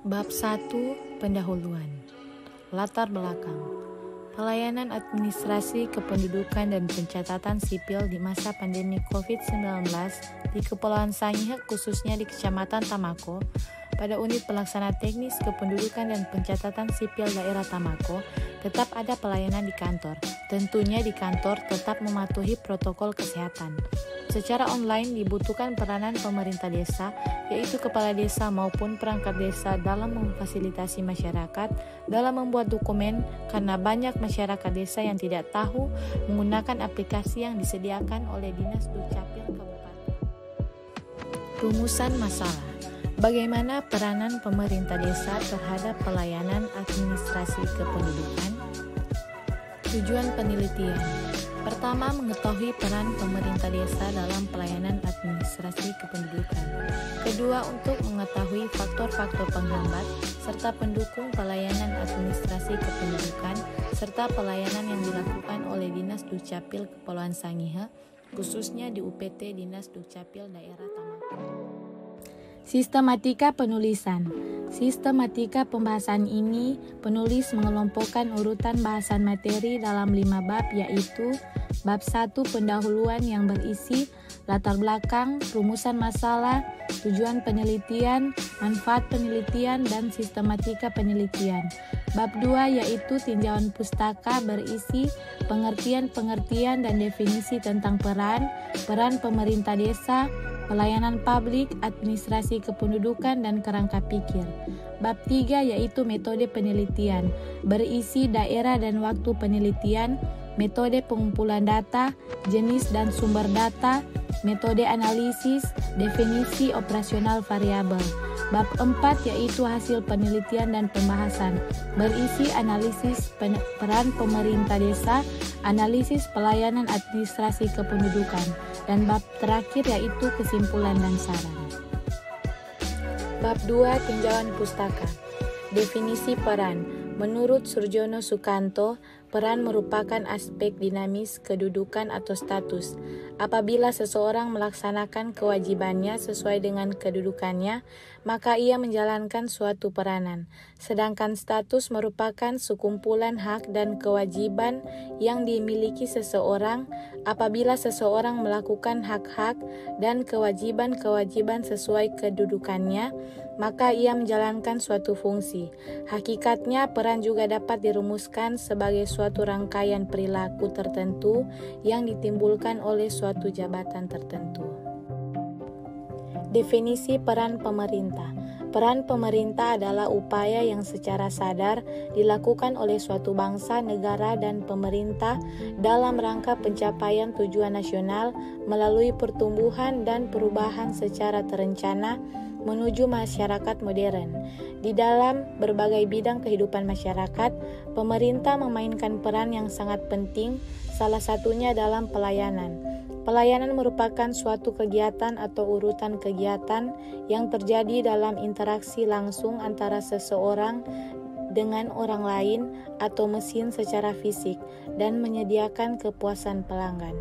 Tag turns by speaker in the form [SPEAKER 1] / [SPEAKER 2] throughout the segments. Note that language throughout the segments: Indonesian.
[SPEAKER 1] Bab 1. Pendahuluan. Latar belakang. Pelayanan administrasi kependudukan dan pencatatan sipil di masa pandemi COVID-19 di Kepulauan Sangihe, khususnya di Kecamatan Tamako, pada unit pelaksana teknis kependudukan dan pencatatan sipil daerah Tamako, tetap ada pelayanan di kantor. Tentunya di kantor tetap mematuhi protokol kesehatan. Secara online dibutuhkan peranan pemerintah desa, yaitu kepala desa maupun perangkat desa dalam memfasilitasi masyarakat dalam membuat dokumen, karena banyak masyarakat desa yang tidak tahu menggunakan aplikasi yang disediakan oleh Dinas Dukcapil Kabupaten. Rumusan masalah. Bagaimana peranan pemerintah desa terhadap pelayanan administrasi kependudukan? Tujuan penelitian. Pertama, mengetahui peran pemerintah desa dalam pelayanan administrasi kependudukan. Kedua, untuk mengetahui faktor-faktor penghambat serta pendukung pelayanan administrasi kependudukan serta pelayanan yang dilakukan oleh Dinas Dukcapil Kepulauan Sangihe, khususnya di UPT Dinas Dukcapil Daerah Tamako. Sistematika penulisan. Sistematika pembahasan ini, penulis mengelompokkan urutan bahasan materi dalam 5 bab, yaitu bab 1 pendahuluan yang berisi latar belakang, rumusan masalah, tujuan penelitian, manfaat penelitian, dan sistematika penelitian. Bab 2 yaitu tinjauan pustaka berisi pengertian-pengertian dan definisi tentang peran pemerintah desa, pelayanan publik, administrasi kependudukan, dan kerangka pikir. Bab 3 yaitu metode penelitian, berisi daerah dan waktu penelitian, metode pengumpulan data, jenis dan sumber data, metode analisis, definisi operasional variabel. Bab 4 yaitu hasil penelitian dan pembahasan, berisi analisis peran pemerintah desa, analisis pelayanan administrasi kependudukan, dan bab terakhir yaitu kesimpulan dan saran. Bab 2 tinjauan pustaka. Definisi peran. Menurut Surjono Sukanto, peran merupakan aspek dinamis kedudukan atau status. Apabila seseorang melaksanakan kewajibannya sesuai dengan kedudukannya, maka ia menjalankan suatu peranan. Sedangkan status merupakan sekumpulan hak dan kewajiban yang dimiliki seseorang. Apabila seseorang melakukan hak-hak dan kewajiban-kewajiban sesuai kedudukannya, maka ia menjalankan suatu fungsi. Hakikatnya, peran juga dapat dirumuskan sebagai suatu rangkaian perilaku tertentu yang ditimbulkan oleh suatu jabatan tertentu. Definisi peran pemerintah. Peran pemerintah adalah upaya yang secara sadar dilakukan oleh suatu bangsa, negara, dan pemerintah dalam rangka pencapaian tujuan nasional melalui pertumbuhan dan perubahan secara terencana menuju masyarakat modern. Di dalam berbagai bidang kehidupan masyarakat, pemerintah memainkan peran yang sangat penting, salah satunya dalam pelayanan. Pelayanan merupakan suatu kegiatan atau urutan kegiatan yang terjadi dalam interaksi langsung antara seseorang dengan orang lain atau mesin secara fisik dan menyediakan kepuasan pelanggan.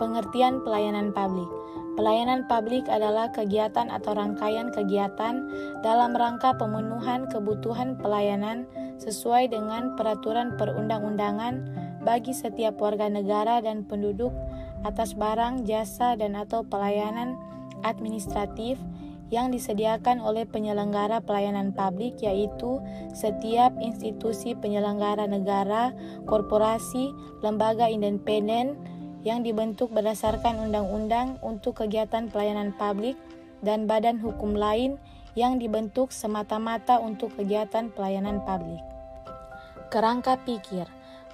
[SPEAKER 1] Pengertian pelayanan publik. Pelayanan publik adalah kegiatan atau rangkaian kegiatan dalam rangka pemenuhan kebutuhan pelayanan sesuai dengan peraturan perundang-undangan bagi setiap warga negara dan penduduk atas barang, jasa, dan atau pelayanan administratif yang disediakan oleh penyelenggara pelayanan publik, yaitu setiap institusi penyelenggara negara, korporasi, lembaga independen yang dibentuk berdasarkan undang-undang untuk kegiatan pelayanan publik, dan badan hukum lain yang dibentuk semata-mata untuk kegiatan pelayanan publik. Kerangka pikir.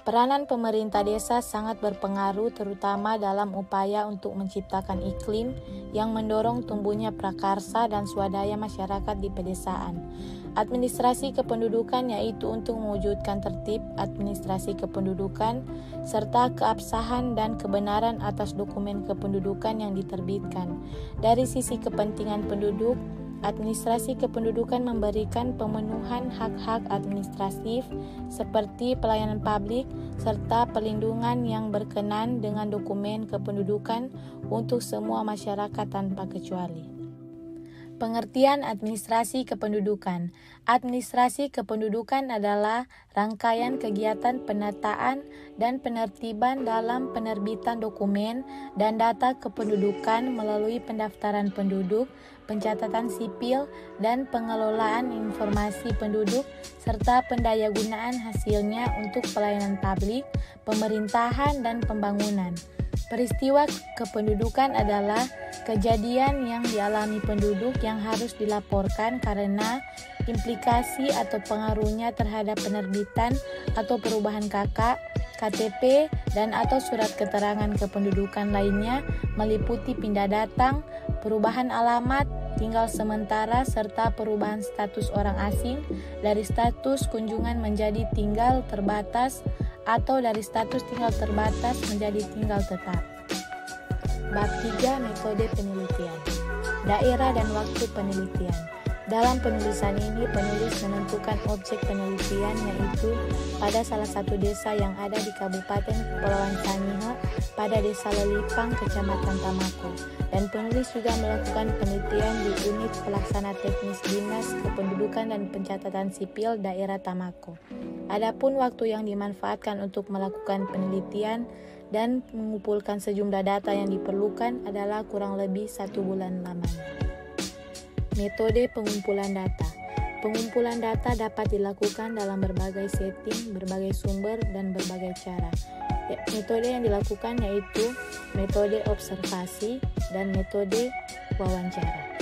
[SPEAKER 1] Peranan pemerintah desa sangat berpengaruh terutama dalam upaya untuk menciptakan iklim yang mendorong tumbuhnya prakarsa dan swadaya masyarakat di pedesaan. Administrasi kependudukan yaitu untuk mewujudkan tertib administrasi kependudukan serta keabsahan dan kebenaran atas dokumen kependudukan yang diterbitkan. Dari sisi kepentingan penduduk, administrasi kependudukan memberikan pemenuhan hak-hak administratif seperti pelayanan publik serta perlindungan yang berkenan dengan dokumen kependudukan untuk semua masyarakat tanpa kecuali. Pengertian administrasi kependudukan. Administrasi kependudukan adalah rangkaian kegiatan penataan dan penertiban dalam penerbitan dokumen dan data kependudukan melalui pendaftaran penduduk, pencatatan sipil, dan pengelolaan informasi penduduk, serta pendayagunaan hasilnya untuk pelayanan publik, pemerintahan, dan pembangunan. Peristiwa kependudukan adalah kejadian yang dialami penduduk yang harus dilaporkan karena implikasi atau pengaruhnya terhadap penerbitan atau perubahan KK, KTP, dan atau surat keterangan kependudukan lainnya meliputi pindah datang, perubahan alamat, tinggal sementara, serta perubahan status orang asing dari status kunjungan menjadi tinggal terbatas atau dari status tinggal terbatas menjadi tinggal tetap. Bab 3. Metode penelitian. Daerah dan waktu penelitian. Dalam penulisan ini, penulis menentukan objek penelitian yaitu pada salah satu desa yang ada di Kabupaten Kepulauan Sangihe pada Desa Lelipang, Kecamatan Tamako. Dan penulis juga melakukan penelitian di unit pelaksana teknis Dinas Kependudukan dan Pencatatan Sipil daerah Tamako. Adapun waktu yang dimanfaatkan untuk melakukan penelitian dan mengumpulkan sejumlah data yang diperlukan adalah kurang lebih 1 bulan lamanya. Metode pengumpulan data. Pengumpulan data dapat dilakukan dalam berbagai setting, berbagai sumber, dan berbagai cara. Metode yang dilakukan yaitu metode observasi dan metode wawancara.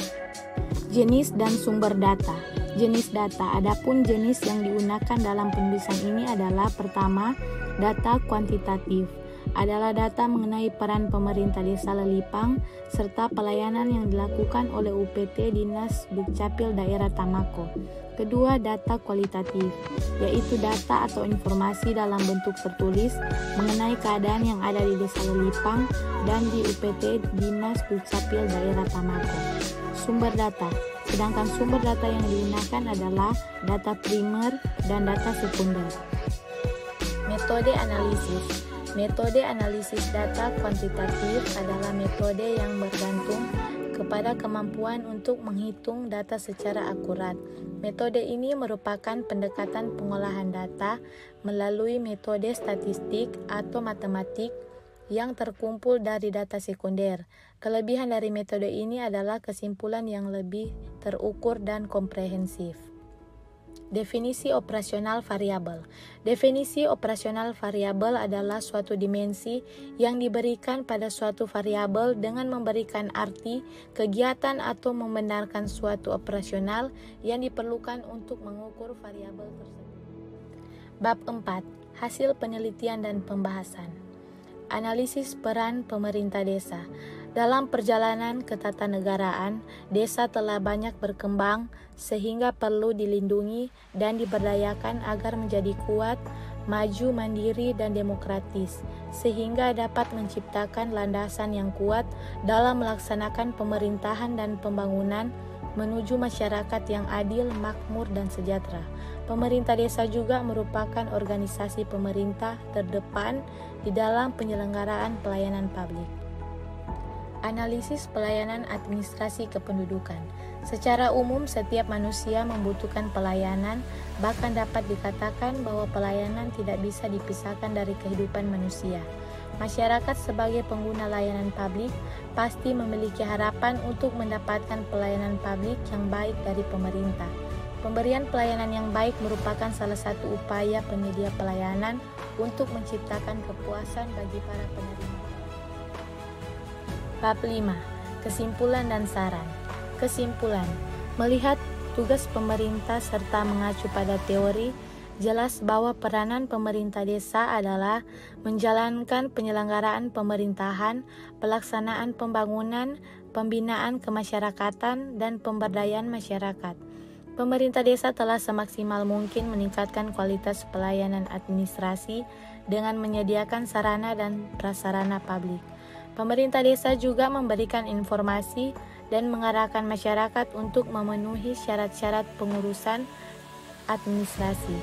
[SPEAKER 1] Jenis dan sumber data. Jenis data. Adapun jenis yang digunakan dalam penulisan ini adalah pertama, data kuantitatif. Adalah data mengenai peran pemerintah Desa Lelipang serta pelayanan yang dilakukan oleh UPT Dinas Dukcapil daerah Tamako. Kedua, data kualitatif, yaitu data atau informasi dalam bentuk tertulis mengenai keadaan yang ada di Desa Lelipang dan di UPT Dinas Dukcapil daerah Tamako. Sumber data. Sedangkan sumber data yang digunakan adalah data primer dan data sekunder. Metode analisis. Metode analisis data kuantitatif adalah metode yang bergantung kepada kemampuan untuk menghitung data secara akurat. Metode ini merupakan pendekatan pengolahan data melalui metode statistik atau matematik yang terkumpul dari data sekunder. Kelebihan dari metode ini adalah kesimpulan yang lebih terukur dan komprehensif. Definisi operasional variabel. Definisi operasional variabel adalah suatu dimensi yang diberikan pada suatu variabel dengan memberikan arti, kegiatan atau membenarkan suatu operasional yang diperlukan untuk mengukur variabel tersebut. Bab 4. Hasil penelitian dan pembahasan. Analisis peran pemerintah desa. Dalam perjalanan ketatanegaraan, desa telah banyak berkembang sehingga perlu dilindungi dan diberdayakan agar menjadi kuat, maju, mandiri, dan demokratis, sehingga dapat menciptakan landasan yang kuat dalam melaksanakan pemerintahan dan pembangunan menuju masyarakat yang adil, makmur, dan sejahtera. Pemerintah desa juga merupakan organisasi pemerintah terdepan di dalam penyelenggaraan pelayanan publik. Analisis pelayanan administrasi kependudukan. Secara umum, setiap manusia membutuhkan pelayanan, bahkan dapat dikatakan bahwa pelayanan tidak bisa dipisahkan dari kehidupan manusia. Masyarakat sebagai pengguna layanan publik pasti memiliki harapan untuk mendapatkan pelayanan publik yang baik dari pemerintah. Pemberian pelayanan yang baik merupakan salah satu upaya penyedia pelayanan untuk menciptakan kepuasan bagi para penerima. Bab 5. Kesimpulan dan saran. Kesimpulan. Melihat tugas pemerintah serta mengacu pada teori, jelas bahwa peranan pemerintah desa adalah menjalankan penyelenggaraan pemerintahan, pelaksanaan pembangunan, pembinaan kemasyarakatan, dan pemberdayaan masyarakat. Pemerintah desa telah semaksimal mungkin meningkatkan kualitas pelayanan administrasi dengan menyediakan sarana dan prasarana publik. Pemerintah desa juga memberikan informasi dan mengarahkan masyarakat untuk memenuhi syarat-syarat pengurusan administrasi.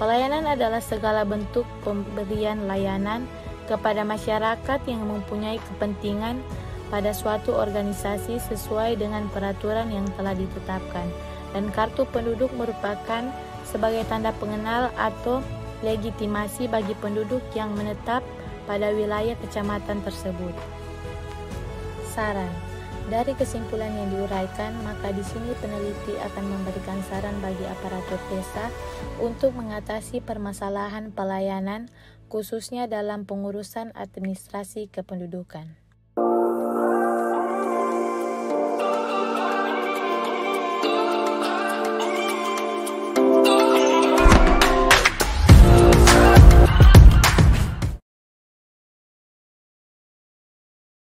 [SPEAKER 1] Pelayanan adalah segala bentuk pemberian layanan kepada masyarakat yang mempunyai kepentingan pada suatu organisasi sesuai dengan peraturan yang telah ditetapkan, dan kartu penduduk merupakan sebagai tanda pengenal atau legitimasi bagi penduduk yang menetap pada wilayah kecamatan tersebut. Saran. Dari kesimpulan yang diuraikan, maka di sini peneliti akan memberikan saran bagi aparatur desa untuk mengatasi permasalahan pelayanan, khususnya dalam pengurusan administrasi kependudukan.